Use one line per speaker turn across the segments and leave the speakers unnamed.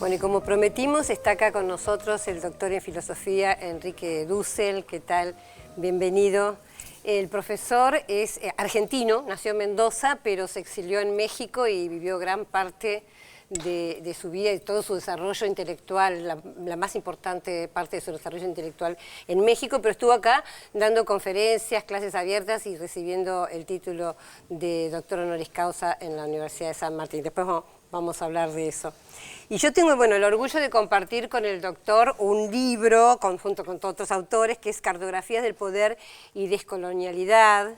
Bueno, y como prometimos, está acá con nosotros el doctor en filosofía Enrique Dussel. ¿Qué tal? Bienvenido. El profesor es argentino, nació en Mendoza, pero se exilió en México y vivió gran parte de su vida y todo su desarrollo intelectual, la más importante parte de su desarrollo intelectual en México, pero estuvo acá dando conferencias, clases abiertas y recibiendo el título de doctor honoris causa en la Universidad de San Martín. Después vamos a hablar de eso. Y yo tengo, bueno, el orgullo de compartir con el doctor un libro, junto con otros autores, que es Cartografías del Poder y Descolonialidad.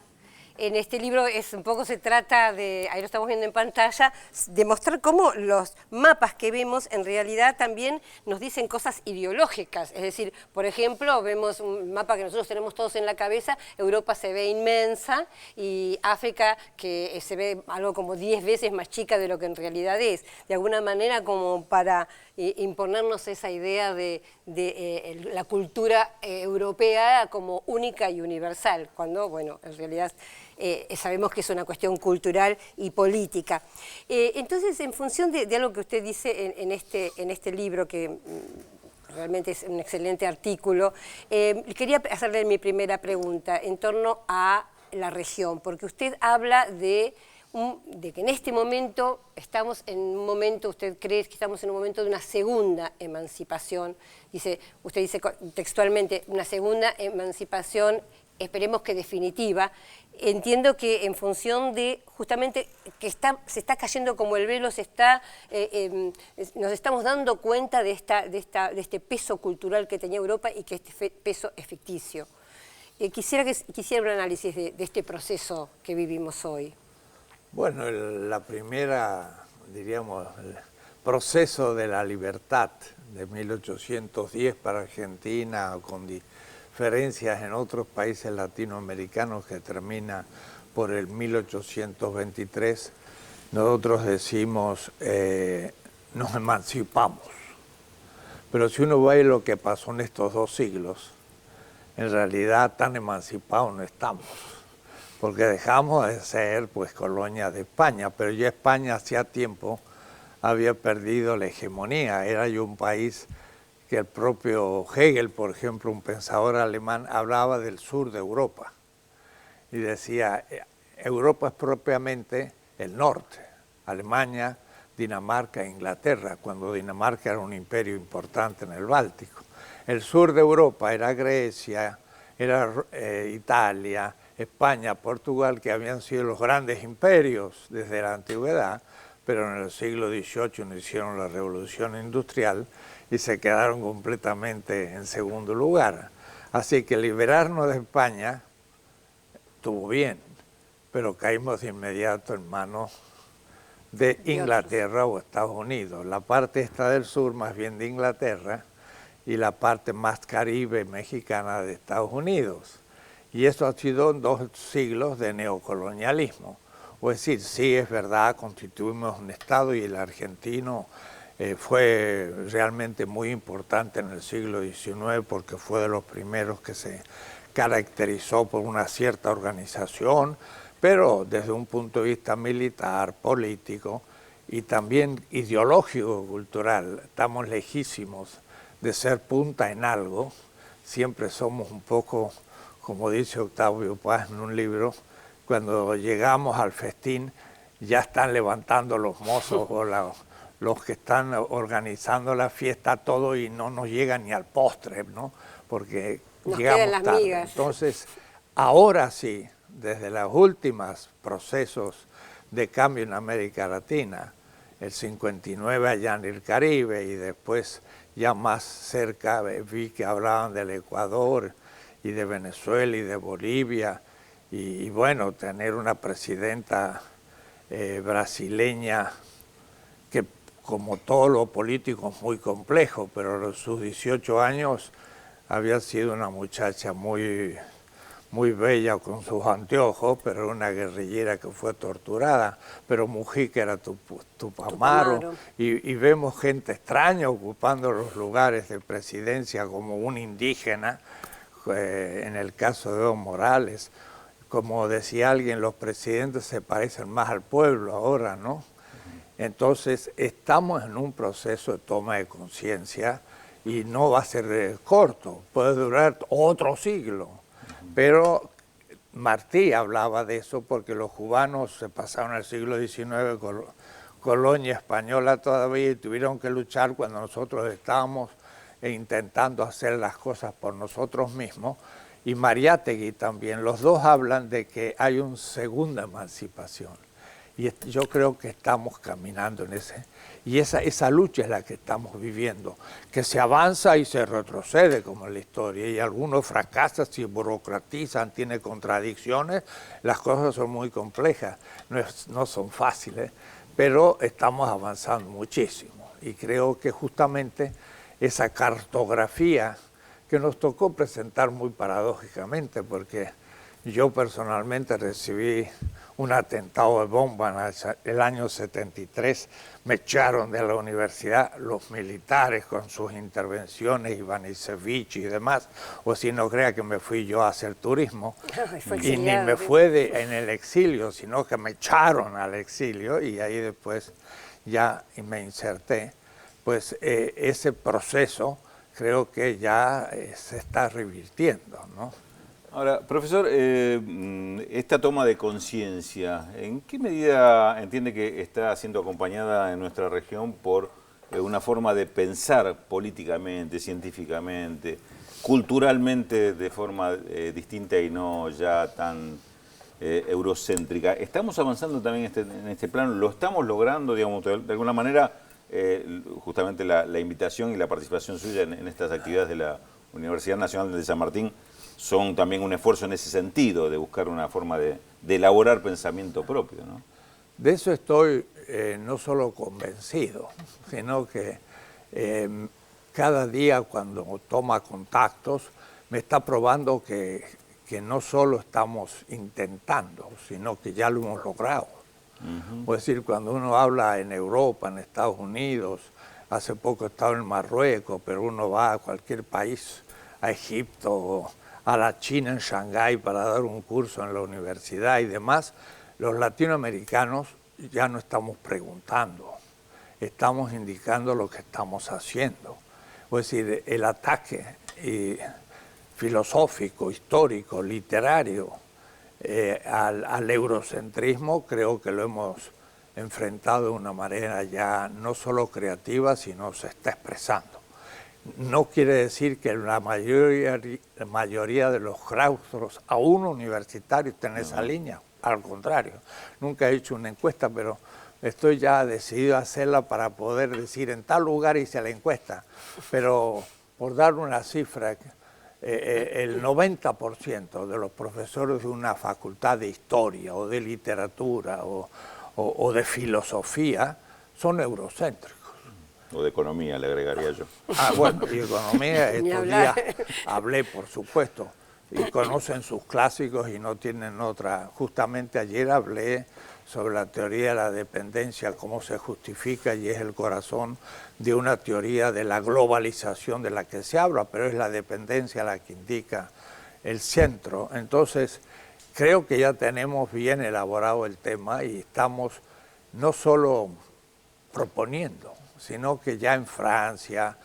En este libro un poco se trata de, ahí lo estamos viendo en pantalla, de mostrar cómo los mapas que vemos en realidad también nos dicen cosas ideológicas. Es decir, por ejemplo, vemos un mapa que nosotros tenemos todos en la cabeza, Europa se ve inmensa y África que se ve algo como 10 veces más chica de lo que en realidad es. De alguna manera como para imponernos esa idea de la cultura europea como única y universal, cuando, bueno, en realidad sabemos que es una cuestión cultural y política. Entonces, en función de algo que usted dice en este libro, que realmente es un excelente artículo, quería hacerle mi primera pregunta en torno a la región, porque usted habla de que en este momento estamos en un momento, usted cree que estamos en un momento de una segunda emancipación, usted dice textualmente, una segunda emancipación, esperemos que definitiva. Entiendo que en función de justamente que se está cayendo como el velo, nos estamos dando cuenta de este peso cultural que tenía Europa y que este peso es ficticio. Quisiera un análisis de este proceso que vivimos hoy.
Bueno, la primera, diríamos, el proceso de la libertad de 1810 para Argentina, con diferencias en otros países latinoamericanos que termina por el 1823, nosotros decimos nos emancipamos. Pero si uno ve lo que pasó en estos 2 siglos, en realidad tan emancipados no estamos, porque dejamos de ser pues colonia de España, pero ya España hacía tiempo había perdido la hegemonía, era ya un país que el propio Hegel, por ejemplo, un pensador alemán, hablaba del sur de Europa y decía, Europa es propiamente el norte, Alemania, Dinamarca e Inglaterra, cuando Dinamarca era un imperio importante en el Báltico. El sur de Europa era Grecia, era Italia, España, Portugal, que habían sido los grandes imperios desde la antigüedad, pero en el siglo XVIII no hicieron la revolución industrial y se quedaron completamente en segundo lugar. Así que liberarnos de España estuvo bien, pero caímos de inmediato en manos de Inglaterra o Estados Unidos. La parte esta del sur más bien de Inglaterra y la parte más caribe mexicana de Estados Unidos. Y eso ha sido 2 siglos de neocolonialismo. O es decir, sí es verdad, constituimos un Estado y el argentino fue realmente muy importante en el siglo XIX porque fue de los primeros que se caracterizó por una cierta organización, pero desde un punto de vista militar, político y también ideológico, cultural, estamos lejísimos de ser punta en algo. Siempre somos un poco, como dice Octavio Paz en un libro, cuando llegamos al festín ya están levantando los mozos o los que están organizando la fiesta todo y no nos llega ni al postre, ¿no? Porque nos llegamos las tarde. Migas. Entonces, ahora sí, desde los últimos procesos de cambio en América Latina, el 59 allá en el Caribe y después ya más cerca vi que hablaban del Ecuador y de Venezuela y de Bolivia, y bueno, tener una presidenta brasileña que como todo lo político es muy complejo, pero a sus 18 años había sido una muchacha muy bella con sus anteojos, pero una guerrillera que fue torturada, pero Mujica era Tupamaro. Y vemos gente extraña ocupando los lugares de presidencia como un indígena, en el caso de Evo Morales. Como decía alguien, los presidentes se parecen más al pueblo ahora, ¿no? Entonces, estamos en un proceso de toma de conciencia y no va a ser corto, puede durar otro siglo. Pero Martí hablaba de eso porque los cubanos se pasaron el siglo XIX con colonia española todavía y tuvieron que luchar cuando nosotros estábamos intentando hacer las cosas por nosotros mismos. Y Mariátegui también, los dos hablan de que hay una segunda emancipación. Y yo creo que estamos caminando en ese. Y esa lucha es la que estamos viviendo, que se avanza y se retrocede como en la historia, y algunos fracasan, se burocratizan, tiene contradicciones, las cosas son muy complejas, no son fáciles, pero estamos avanzando muchísimo. Y creo que justamente esa cartografía que nos tocó presentar muy paradójicamente, porque yo personalmente recibí un atentado de bomba en el año 73, me echaron de la universidad los militares con sus intervenciones, Ivanisevic y demás, o si no crea que me fui yo a hacer turismo, y ni me fue en el exilio, sino que me echaron al exilio y ahí después ya me inserté. Pues ese proceso creo que ya se está revirtiendo, ¿no?
Ahora, profesor, esta toma de conciencia, ¿en qué medida entiende que está siendo acompañada en nuestra región por una forma de pensar políticamente, científicamente, culturalmente de forma distinta y no ya tan eurocéntrica? ¿Estamos avanzando también en este plano? ¿Lo estamos logrando, digamos, de alguna manera, justamente la invitación y la participación suya en estas actividades de la Universidad Nacional de San Martín son también un esfuerzo en ese sentido, de buscar una forma de elaborar pensamiento propio, ¿no?
De eso estoy no solo convencido, sino que cada día cuando toma contactos me está probando que no solo estamos intentando, sino que ya lo hemos logrado. Es decir, cuando uno habla en Europa, en Estados Unidos, hace poco he estado en Marruecos, pero uno va a cualquier país, a Egipto, a la China, en Shanghái, para dar un curso en la universidad y demás, los latinoamericanos ya no estamos preguntando, estamos indicando lo que estamos haciendo. Es decir, el ataque filosófico, histórico, literario al eurocentrismo creo que lo hemos enfrentado de una manera ya no solo creativa, sino se está expresando. No quiere decir que la mayoría de los claustros, aún universitarios, estén en esa línea. Al contrario, nunca he hecho una encuesta, pero estoy ya decidido a hacerla para poder decir en tal lugar hice la encuesta. Pero por dar una cifra, el 90% de los profesores de una facultad de historia o de literatura o de filosofía son eurocéntricos.
O de economía, le agregaría yo.
Ah, bueno, y economía, estos días hablé, por supuesto, y conocen sus clásicos y no tienen otra. Justamente ayer hablé sobre la teoría de la dependencia, cómo se justifica, y es el corazón de una teoría de la globalización de la que se habla, pero es la dependencia la que indica el centro. Entonces, creo que ya tenemos bien elaborado el tema y estamos no solo proponiendo, sino que ya en Francia,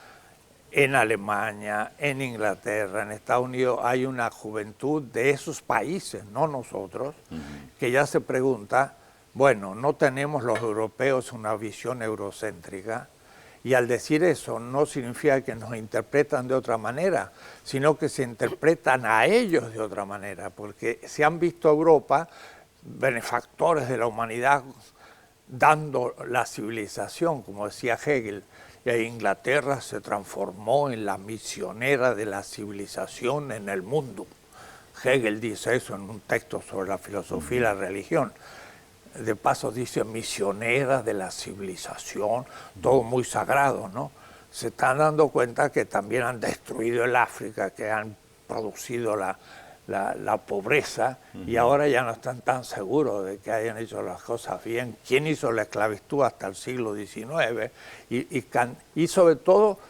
en Alemania, en Inglaterra, en Estados Unidos, hay una juventud de esos países, no nosotros, que ya se pregunta, bueno, no tenemos los europeos una visión eurocéntrica, y al decir eso no significa que nos interpretan de otra manera, sino que se interpretan a ellos de otra manera, porque se han visto a Europa benefactores de la humanidad, dando la civilización, como decía Hegel, y Inglaterra se transformó en la misionera de la civilización en el mundo. Hegel dice eso en un texto sobre la filosofía y la religión. De paso dice misionera de la civilización, todo muy sagrado, ¿no? Se están dando cuenta que también han destruido el África, que han producido la pobreza, y ahora ya no están tan seguros de que hayan hecho las cosas bien. ¿Quién hizo la esclavitud hasta el siglo XIX? Y sobre todo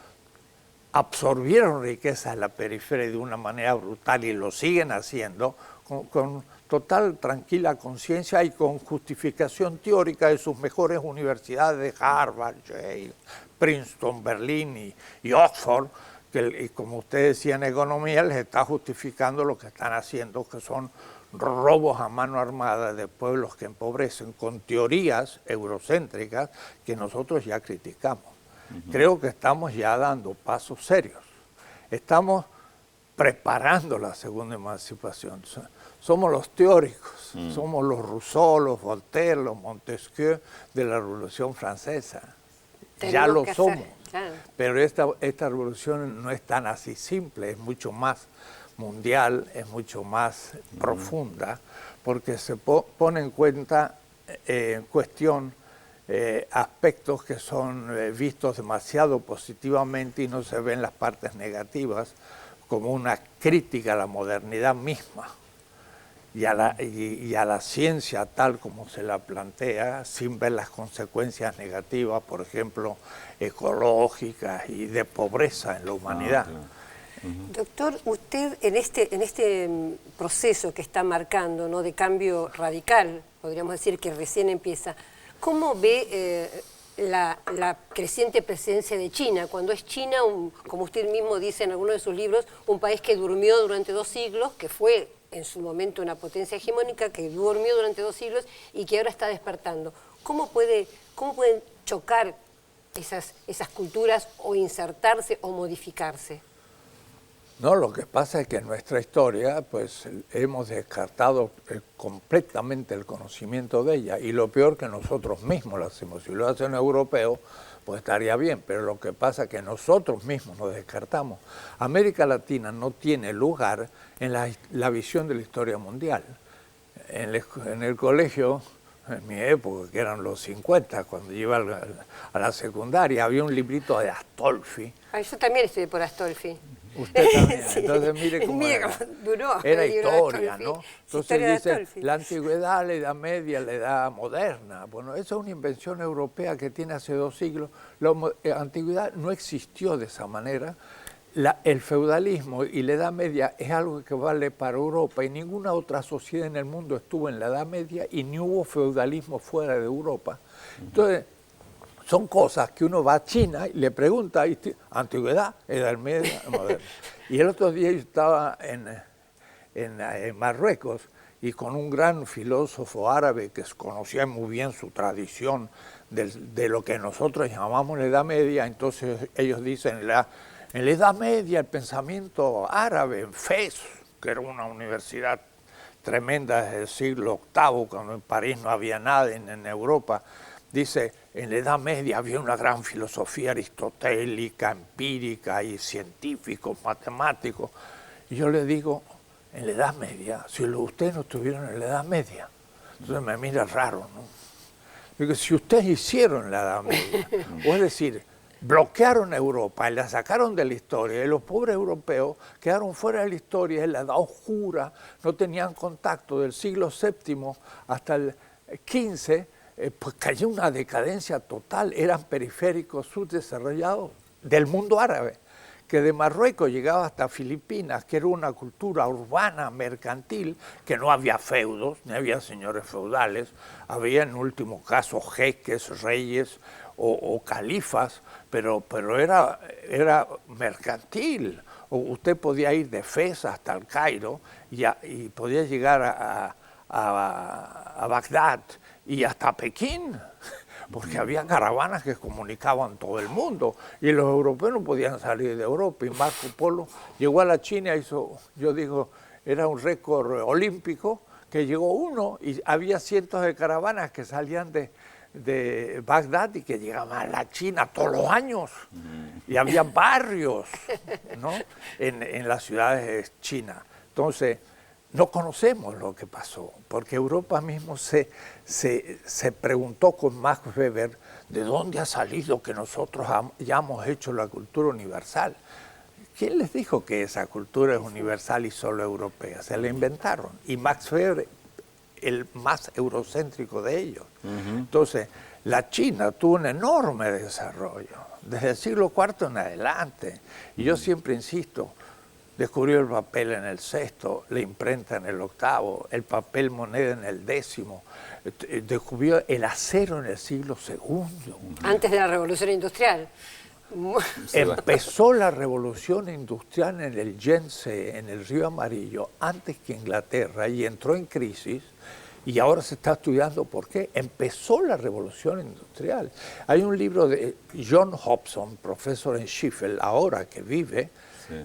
absorbieron riqueza en la periferia de una manera brutal y lo siguen haciendo con total tranquila conciencia y con justificación teórica de sus mejores universidades de Harvard, Yale, Princeton, Berlín y Oxford, que como usted decía en economía, les está justificando lo que están haciendo, que son robos a mano armada de pueblos que empobrecen con teorías eurocéntricas que nosotros ya criticamos. Creo que estamos ya dando pasos serios. Estamos preparando la segunda emancipación. Somos los teóricos, somos los Rousseau, los Voltaire, los Montesquieu de la Revolución Francesa. Ya lo somos. Claro. Pero esta revolución no es tan así simple, es mucho más mundial, es mucho más profunda, porque se pone en cuestión aspectos que son vistos demasiado positivamente y no se ven las partes negativas como una crítica a la modernidad misma y a la ciencia tal como se la plantea, sin ver las consecuencias negativas, por ejemplo, ecológicas y de pobreza en la humanidad.
Claro.
Doctor, usted en este proceso que está marcando, ¿no?, de cambio radical, podríamos decir que recién empieza, ¿cómo ve la creciente presencia de China? Cuando es China, como usted mismo dice en alguno de sus libros, un país que durmió durante 2 siglos, que fue en su momento una potencia hegemónica, que durmió durante 2 siglos y que ahora está despertando. ¿Cómo pueden chocar esas culturas o insertarse o modificarse?
No, lo que pasa es que en nuestra historia pues hemos descartado completamente el conocimiento de ella, y lo peor que nosotros mismos lo hacemos. Si lo hace un europeo, pues estaría bien, pero lo que pasa es que nosotros mismos nos descartamos. América Latina no tiene lugar en la visión de la historia mundial. En el colegio, en mi época, que eran los 50, cuando iba a la secundaria, había un librito de Astolfi.
Yo también estudié por Astolfi.
Usted también,
sí.
Entonces mire cómo era historia, ¿no? Entonces dice, la antigüedad, la Edad Media, la Edad Moderna. Bueno, esa es una invención europea que tiene hace 2 siglos. La antigüedad no existió de esa manera. El feudalismo y la Edad Media es algo que vale para Europa, y ninguna otra sociedad en el mundo estuvo en la Edad Media y ni hubo feudalismo fuera de Europa. Entonces, son cosas que uno va a China y le pregunta, antigüedad, Edad Media, moderna. Y el otro día yo estaba en Marruecos y con un gran filósofo árabe que conocía muy bien su tradición de lo que nosotros llamamos la Edad Media. Entonces ellos dicen, en la Edad Media el pensamiento árabe en Fez, que era una universidad tremenda desde el siglo VIII, cuando en París no había nada, en Europa, dice, en la Edad Media había una gran filosofía aristotélica, empírica y científicos, matemáticos. Y yo le digo, en la Edad Media, si ustedes no estuvieron en la Edad Media, entonces me mira raro, ¿no? Digo, si ustedes hicieron en la Edad Media, o es decir, bloquearon Europa y la sacaron de la historia, y los pobres europeos quedaron fuera de la historia, en la Edad Oscura, no tenían contacto del siglo VII hasta el XV, pues cayó una decadencia total, eran periféricos subdesarrollados del mundo árabe, que de Marruecos llegaba hasta Filipinas, que era una cultura urbana, mercantil, que no había feudos, ni había señores feudales, había en último caso jeques, reyes o califas, pero era mercantil. Usted podía ir de Fez hasta el Cairo y podía llegar a Bagdad y hasta Pekín, porque había caravanas que comunicaban todo el mundo, y los europeos no podían salir de Europa. Y Marco Polo llegó a la China, yo digo, era un récord olímpico, que llegó uno y había cientos de caravanas que salían de Bagdad y que llegaban a la China todos los años, y había barrios, ¿no?, en las ciudades chinas. Entonces, no conocemos lo que pasó, porque Europa mismo se preguntó con Max Weber de dónde ha salido que nosotros hayamos hecho la cultura universal. ¿Quién les dijo que esa cultura es universal y solo europea? Se la inventaron. Y Max Weber, el más eurocéntrico de ellos. Entonces, la China tuvo un enorme desarrollo, desde el siglo IV en adelante. Y yo siempre insisto, descubrió el papel en el sexto, la imprenta en el octavo, el papel moneda en el décimo, descubrió el acero en el siglo segundo.
Antes de la Revolución Industrial.
Empezó la revolución industrial en el Yense, en el Río Amarillo, antes que Inglaterra, y entró en crisis, y ahora se está estudiando por qué. Empezó la revolución industrial. Hay un libro de John Hobson, profesor en Sheffield, ahora que vive,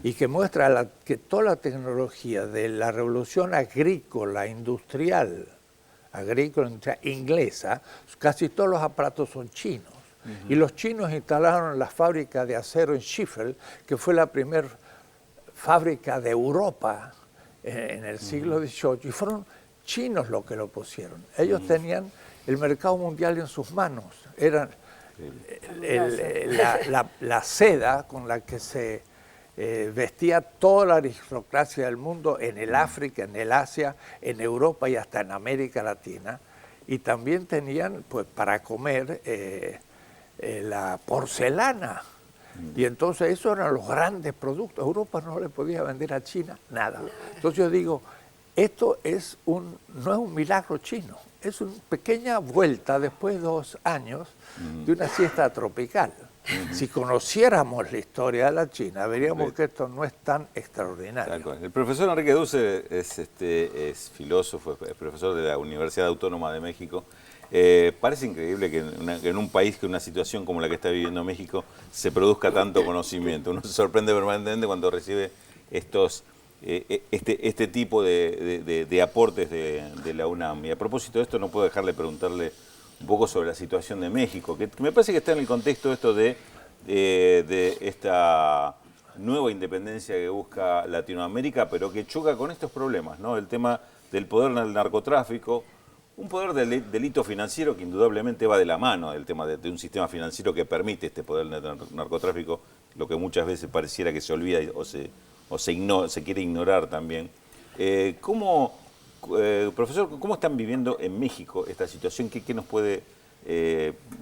y que muestra que toda la tecnología de la revolución agrícola industrial inglesa, casi todos los aparatos son chinos. Y los chinos instalaron la fábrica de acero en Sheffield, que fue la primera fábrica de Europa en el siglo XVIII, y fueron chinos los que lo pusieron. Ellos tenían el mercado mundial en sus manos. Eran la seda con la que se vestía toda la aristocracia del mundo en el África, en el Asia, en Europa y hasta en América Latina. Y también tenían, pues, para comer la porcelana. Y entonces esos eran los grandes productos. Europa no le podía vender a China nada. Entonces yo digo, esto no es un milagro chino, es una pequeña vuelta después de 2 años de una siesta tropical. Si conociéramos la historia de la China, veríamos que esto no es tan extraordinario.
El profesor Enrique Dussel es filósofo, es profesor de la Universidad Autónoma de México. Parece increíble que en un país que una situación como la que está viviendo México se produzca tanto conocimiento. Uno se sorprende permanentemente cuando recibe este tipo de aportes de la UNAM. Y a propósito de esto, no puedo dejar de preguntarle un poco sobre la situación de México, que me parece que está en el contexto esto de esta nueva independencia que busca Latinoamérica, pero que choca con estos problemas, ¿no? El tema del poder del narcotráfico, un poder del delito financiero que indudablemente va de la mano del tema de un sistema financiero que permite este poder del narcotráfico, lo que muchas veces pareciera que se olvida o se quiere ignorar también. Profesor, ¿cómo están viviendo en México esta situación? ¿Qué nos puede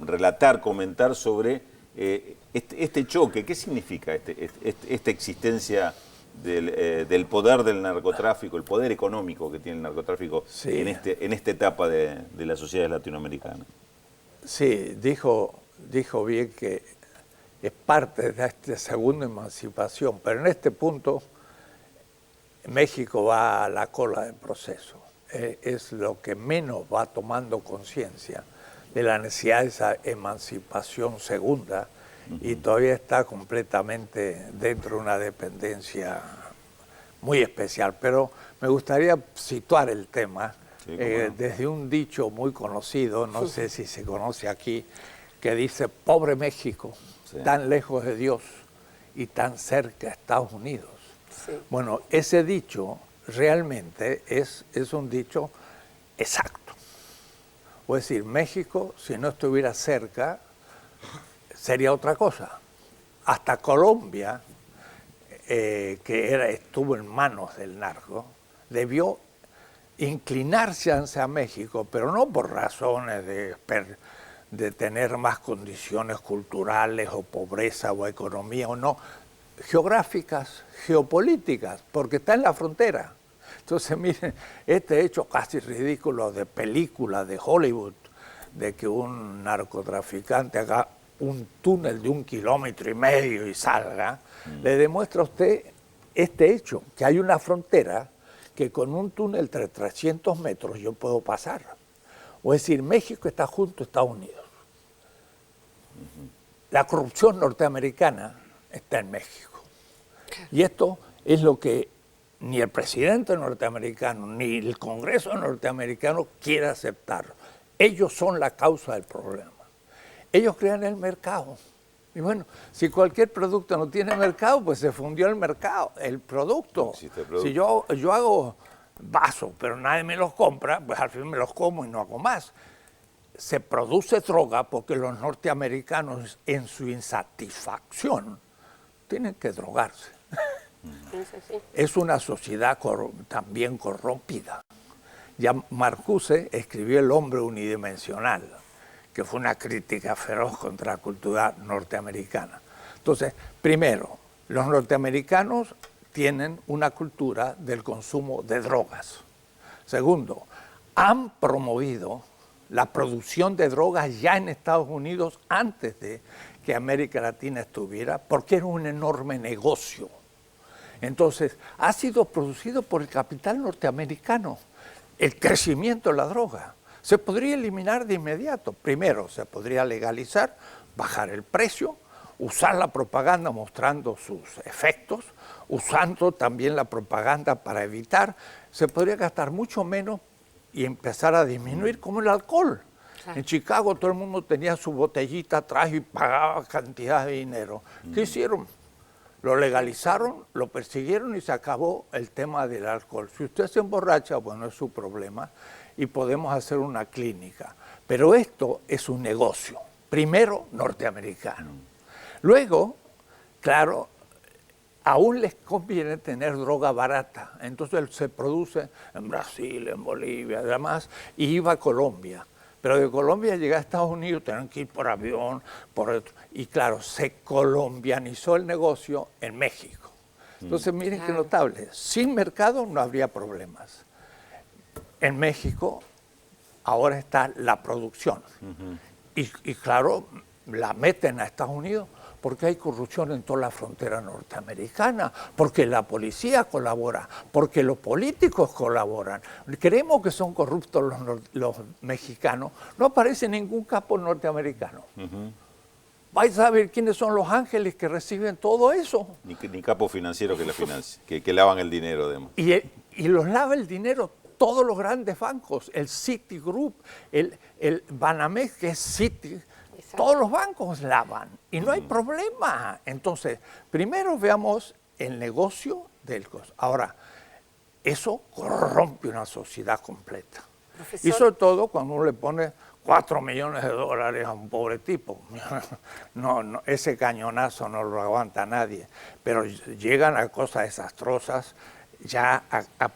relatar, comentar sobre este choque? ¿Qué significa esta existencia del poder del narcotráfico, el poder económico que tiene el narcotráfico en esta etapa de las sociedades latinoamericanas?
Sí, dijo bien que es parte de esta segunda emancipación, pero en este punto México va a la cola del proceso. Es lo que menos va tomando conciencia de la necesidad de esa emancipación segunda, y todavía está completamente dentro de una dependencia muy especial. Pero me gustaría situar el tema desde un dicho muy conocido, no sé si se conoce aquí, que dice: pobre México, tan lejos de Dios y tan cerca de Estados Unidos. Sí. Bueno, ese dicho realmente es un dicho exacto. Es decir, México, si no estuviera cerca, sería otra cosa. Hasta Colombia, que estuvo en manos del narco, debió inclinarse hacia México, pero no por razones de tener más condiciones culturales o pobreza o economía o no, geográficas, geopolíticas, porque está en la frontera. Entonces, miren, este hecho casi ridículo de película de Hollywood, de que un narcotraficante haga un túnel de 1,5 kilómetros y salga, le demuestra a usted este hecho, que hay una frontera que con un túnel de 300 metros yo puedo pasar. O es decir, México está junto a Estados Unidos. La corrupción norteamericana está en México. Y esto es lo que ni el presidente norteamericano ni el Congreso norteamericano quiere aceptar. Ellos son la causa del problema. Ellos crean el mercado. Y bueno, si cualquier producto no tiene mercado, pues se fundió el mercado, el producto. Si yo hago vasos, pero nadie me los compra, pues al fin me los como y no hago más. Se produce droga porque los norteamericanos, en su insatisfacción, tienen que drogarse. Es una sociedad también corrompida. Ya Marcuse escribió El hombre unidimensional, que fue una crítica feroz contra la cultura norteamericana. Entonces, primero, los norteamericanos tienen una cultura del consumo de drogas. Segundo, han promovido la producción de drogas ya en Estados Unidos antes de que América Latina estuviera, porque era un enorme negocio. Entonces, ha sido producido por el capital norteamericano el crecimiento de la droga. Se podría eliminar de inmediato. Primero, se podría legalizar, bajar el precio, usar la propaganda mostrando sus efectos, usando también la propaganda para evitar. Se podría gastar mucho menos y empezar a disminuir, como el alcohol. Claro. En Chicago todo el mundo tenía su botellita atrás y pagaba cantidad de dinero. ¿Qué hicieron? Lo legalizaron, lo persiguieron y se acabó el tema del alcohol. Si usted se emborracha, bueno, es su problema y podemos hacer una clínica. Pero esto es un negocio, primero norteamericano. Luego, claro, aún les conviene tener droga barata. Entonces se produce en Brasil, en Bolivia, además, y iba a Colombia. Pero de Colombia llegar a Estados Unidos, tenían que ir por avión, y claro, se colombianizó el negocio en México. Entonces miren qué notable, sin mercado no habría problemas. En México ahora está la producción. Y claro, la meten a Estados Unidos porque hay corrupción en toda la frontera norteamericana, porque la policía colabora, porque los políticos colaboran. Creemos que son corruptos los mexicanos, no aparece ningún capo norteamericano. Vais a ver quiénes son los ángeles que reciben todo eso.
Ni capo financiero que la financie, que lavan el dinero, además.
Y los lava el dinero todos los grandes bancos, el Citigroup, el Banamex, que es Citi. Todos los bancos lavan y no hay problema. Entonces, primero veamos el negocio del costo. Ahora, eso corrompe una sociedad completa. Profesor. Y sobre todo cuando uno le pone 4 millones de dólares a un pobre tipo. No, ese cañonazo no lo aguanta nadie. Pero llegan a cosas desastrosas ya a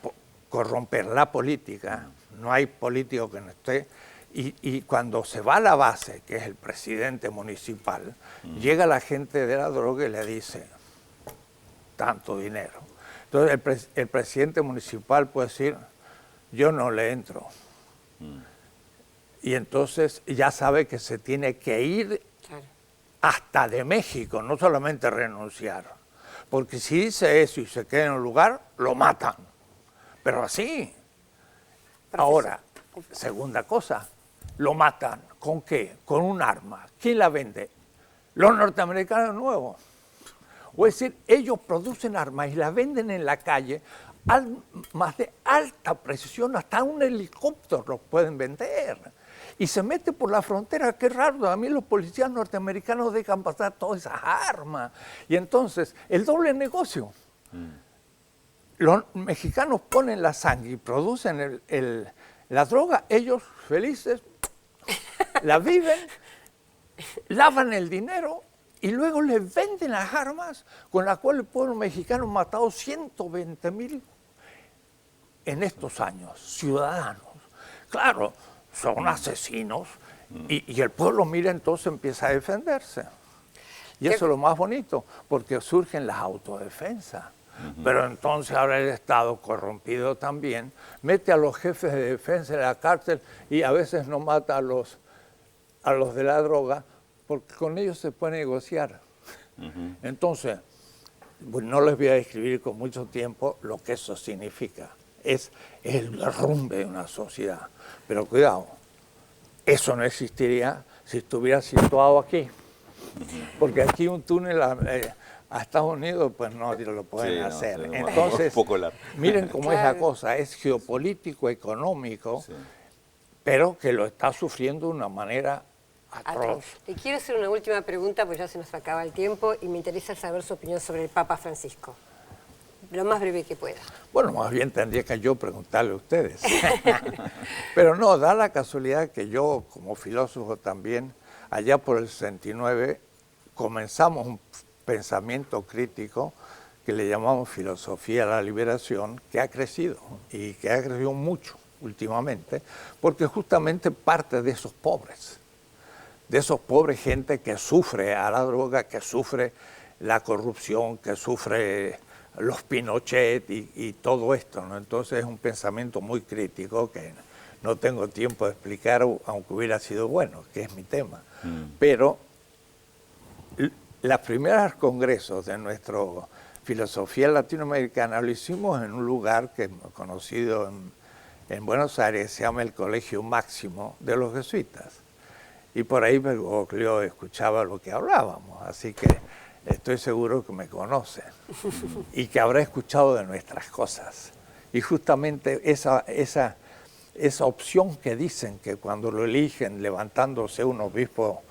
corromper la política. No hay político que no esté. Y cuando se va a la base, que es el presidente municipal, llega la gente de la droga y le dice, tanto dinero. Entonces el presidente municipal puede decir, yo no le entro. Y entonces ya sabe que se tiene que ir hasta de México, no solamente renunciar. Porque si dice eso y se queda en un lugar, lo matan. Pero así. Profesor. Ahora, segunda cosa. Lo matan. ¿Con qué? Con un arma. ¿Quién la vende? Los norteamericanos nuevos. O es decir, ellos producen armas y las venden en la calle, armas de alta precisión, hasta un helicóptero los pueden vender. Y se mete por la frontera, qué raro, a mí los policías norteamericanos dejan pasar todas esas armas. Y entonces, el doble negocio. Los mexicanos ponen la sangre y producen la droga, ellos felices, la viven, lavan el dinero y luego les venden las armas con las cuales el pueblo mexicano ha matado 120,000 en estos años, ciudadanos. Claro, son asesinos y el pueblo, mira, entonces empieza a defenderse. Y eso es lo más bonito, porque surgen las autodefensas. Pero entonces ahora el Estado, corrompido también, mete a los jefes de defensa en la cárcel y a veces no mata a los de la droga, porque con ellos se puede negociar. Entonces, pues no les voy a describir con mucho tiempo lo que eso significa. Es el derrumbe de una sociedad. Pero cuidado, eso no existiría si estuviera situado aquí. Porque aquí un túnel a Estados Unidos, pues no lo pueden hacer. Entonces, miren cómo es la cosa, es geopolítico, económico, pero que lo está sufriendo de una manera atroz.
Le quiero hacer una última pregunta, pues ya se nos acaba el tiempo, y me interesa saber su opinión sobre el Papa Francisco. Lo más breve que pueda.
Bueno, más bien tendría que yo preguntarle a ustedes. Pero no, da la casualidad que yo, como filósofo también, allá por el 69, comenzamos un pensamiento crítico que le llamamos filosofía de la liberación, que ha crecido y que ha crecido mucho últimamente, porque justamente parte de esos pobres gente que sufre a la droga, que sufre la corrupción, que sufre los Pinochet y todo esto, ¿no? Entonces es un pensamiento muy crítico que no tengo tiempo de explicar, aunque hubiera sido bueno, que es mi tema. Pero los primeros congresos de nuestra filosofía latinoamericana lo hicimos en un lugar que conocido en Buenos Aires, se llama el Colegio Máximo de los Jesuitas. Y por ahí yo escuchaba lo que hablábamos, así que estoy seguro que me conocen y que habrá escuchado de nuestras cosas. Y justamente esa opción que dicen que cuando lo eligen, levantándose un obispo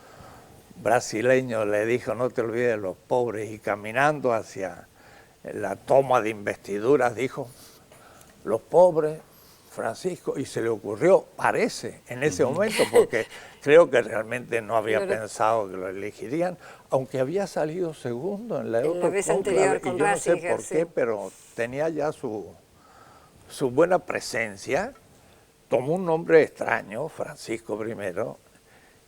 brasileño, le dijo: no te olvides de los pobres, y caminando hacia la toma de investiduras dijo: los pobres, Francisco, y se le ocurrió, parece, en ese momento, porque creo que realmente no había pensado que lo elegirían, aunque había salido segundo en la
vez anterior con
y yo no sé
Ratzinger,
por qué, pero tenía ya su buena presencia, tomó un nombre extraño, Francisco I,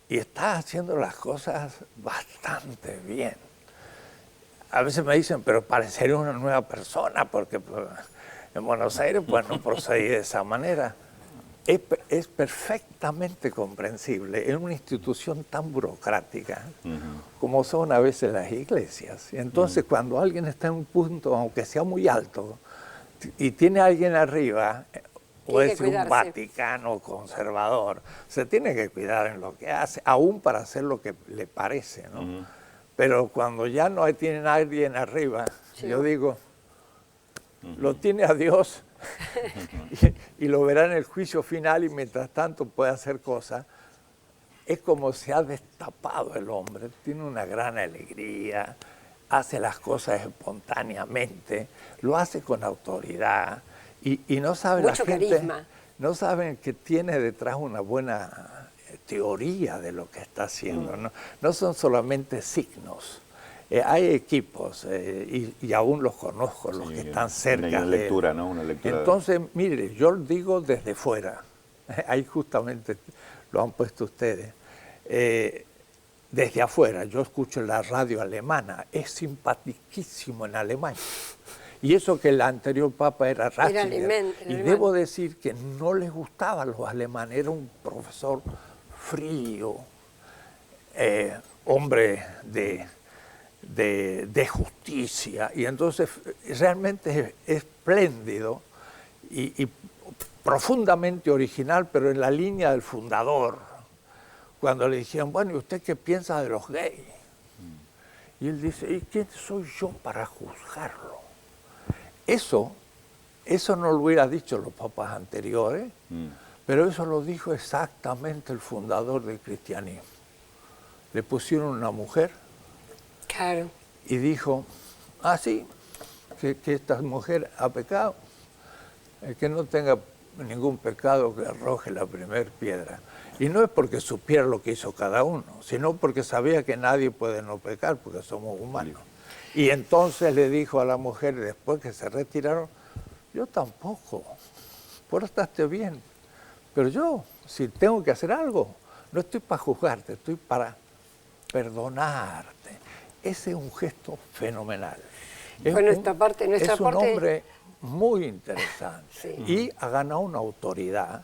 y está haciendo las cosas bastante bien. A veces me dicen, pero parecería una nueva persona, porque en Buenos Aires pues no procedí de esa manera. Es perfectamente comprensible en una institución tan burocrática como son a veces las iglesias. Y entonces cuando alguien está en un punto, aunque sea muy alto, y tiene a alguien arriba, o es un Vaticano conservador, se tiene que cuidar en lo que hace, aún para hacer lo que le parece, ¿no? Pero cuando ya no tiene nadie arriba, yo digo, lo tiene a Dios y lo verá en el juicio final, y mientras tanto puede hacer cosas. Es como se ha destapado el hombre, tiene una gran alegría, hace las cosas espontáneamente, lo hace con autoridad y no sabe
mucho
la gente,
carisma.
No saben que tiene detrás una buena teoría de lo que está haciendo, no son solamente signos. Hay equipos, y aún los conozco, los que están cerca
una lectura, ¿no? Una lectura.
Entonces, mire, yo digo desde fuera, ahí justamente lo han puesto ustedes, desde afuera, yo escucho la radio alemana, es simpaticísimo en Alemania. Y eso que el anterior papa era Ratzinger. Y debo decir que no les gustaba a los alemanes, era un profesor frío, hombre de justicia, y entonces realmente es espléndido y profundamente original, pero en la línea del fundador. Cuando le dijeron, bueno, ¿y usted qué piensa de los gays? Y él dice, ¿y quién soy yo para juzgarlo? Eso no lo hubiera dicho los papas anteriores, pero eso lo dijo exactamente el fundador del cristianismo. Le pusieron una mujer.
Claro.
Y dijo, sí, que esta mujer ha pecado, el que no tenga ningún pecado que arroje la primera piedra. Y no es porque supiera lo que hizo cada uno, sino porque sabía que nadie puede no pecar, porque somos humanos. Y entonces le dijo a la mujer, después que se retiraron, yo tampoco, pórtate bien, pero yo, si tengo que hacer algo, no estoy para juzgarte, estoy para perdonarte. Ese es un gesto fenomenal. Es un hombre muy interesante. Sí. Y ha ganado una autoridad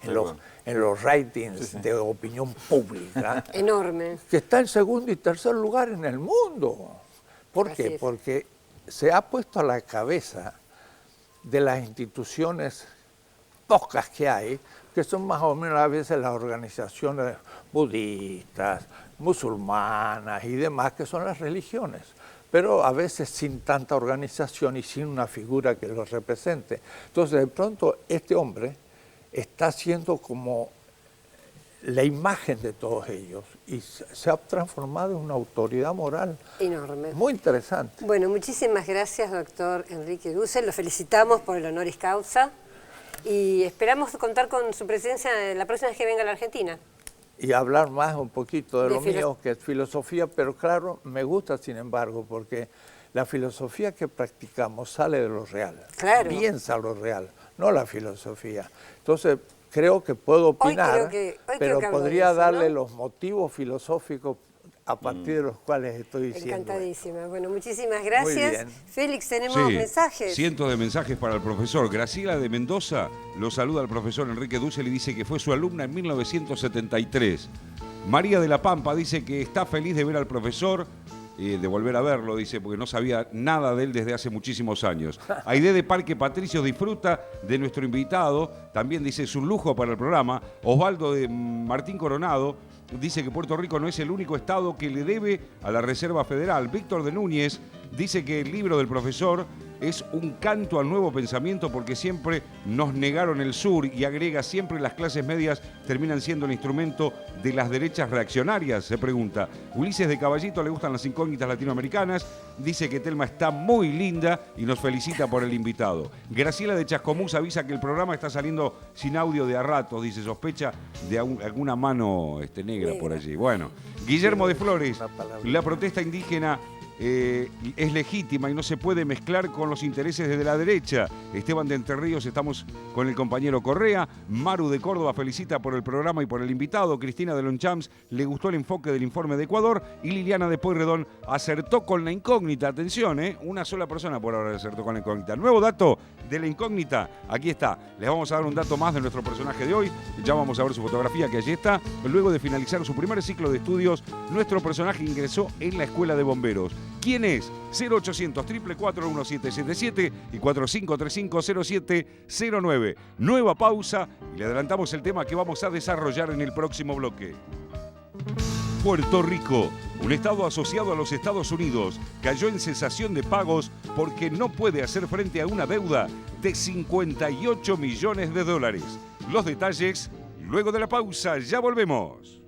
en los ratings de opinión pública.
Enorme.
Que está en segundo y tercer lugar en el mundo. ¿Por qué? Porque se ha puesto a la cabeza de las instituciones pocas que hay, que son más o menos a veces las organizaciones budistas, musulmanas y demás, que son las religiones, pero a veces sin tanta organización y sin una figura que los represente. Entonces, de pronto, este hombre está siendo como la imagen de todos ellos y se ha transformado en una autoridad moral
enorme.
Muy interesante.
Bueno, muchísimas gracias, doctor Enrique Dussel. Lo felicitamos por el honoris causa y esperamos contar con su presencia la próxima vez que venga a la Argentina.
Y hablar más un poquito de lo mío, que es filosofía, pero claro, me gusta sin embargo, porque la filosofía que practicamos sale de lo real, piensa lo real, no la filosofía. Entonces, creo que puedo opinar, pero podría darle los motivos filosóficos a partir de los cuales estoy diciendo.
Encantadísima. Bueno, muchísimas gracias.
Muy bien.
Félix, tenemos mensajes.
Cientos de mensajes para el profesor. Graciela de Mendoza lo saluda al profesor Enrique Dussel y dice que fue su alumna en 1973. María de la Pampa dice que está feliz de ver al profesor, de volver a verlo, dice, porque no sabía nada de él desde hace muchísimos años. Aide de Parque Patricios disfruta de nuestro invitado, también dice es un lujo para el programa. Osvaldo de Martín Coronado dice que Puerto Rico no es el único estado que le debe a la Reserva Federal. Víctor de Núñez dice que el libro del profesor es un canto al nuevo pensamiento porque siempre nos negaron el sur, y agrega, siempre las clases medias terminan siendo el instrumento de las derechas reaccionarias, se pregunta. Ulises de Caballito le gustan las incógnitas latinoamericanas, dice que Telma está muy linda y nos felicita por el invitado. Graciela de Chascomús avisa que el programa está saliendo sin audio de a ratos, dice, sospecha de alguna mano negra por allí. Bueno, Guillermo de Flores, la protesta indígena es legítima y no se puede mezclar con los intereses de la derecha. Esteban de Entre Ríos, estamos con el compañero Correa. Maru de Córdoba felicita por el programa y por el invitado. Cristina de Lonchamps le gustó el enfoque del informe de Ecuador. Y Liliana de Pueyrredón acertó con la incógnita. Atención, una sola persona por ahora acertó con la incógnita. Nuevo dato de la incógnita, aquí está. Les vamos a dar un dato más de nuestro personaje de hoy. Ya vamos a ver su fotografía, que allí está. Luego de finalizar su primer ciclo de estudios, nuestro personaje ingresó en la Escuela de Bomberos. ¿Quién es? 0800 444 1777 y 45350709. Nueva pausa y le adelantamos el tema que vamos a desarrollar en el próximo bloque. Puerto Rico, un estado asociado a los Estados Unidos, cayó en cesación de pagos porque no puede hacer frente a una deuda de 58 millones de dólares. Los detalles luego de la pausa, ya volvemos.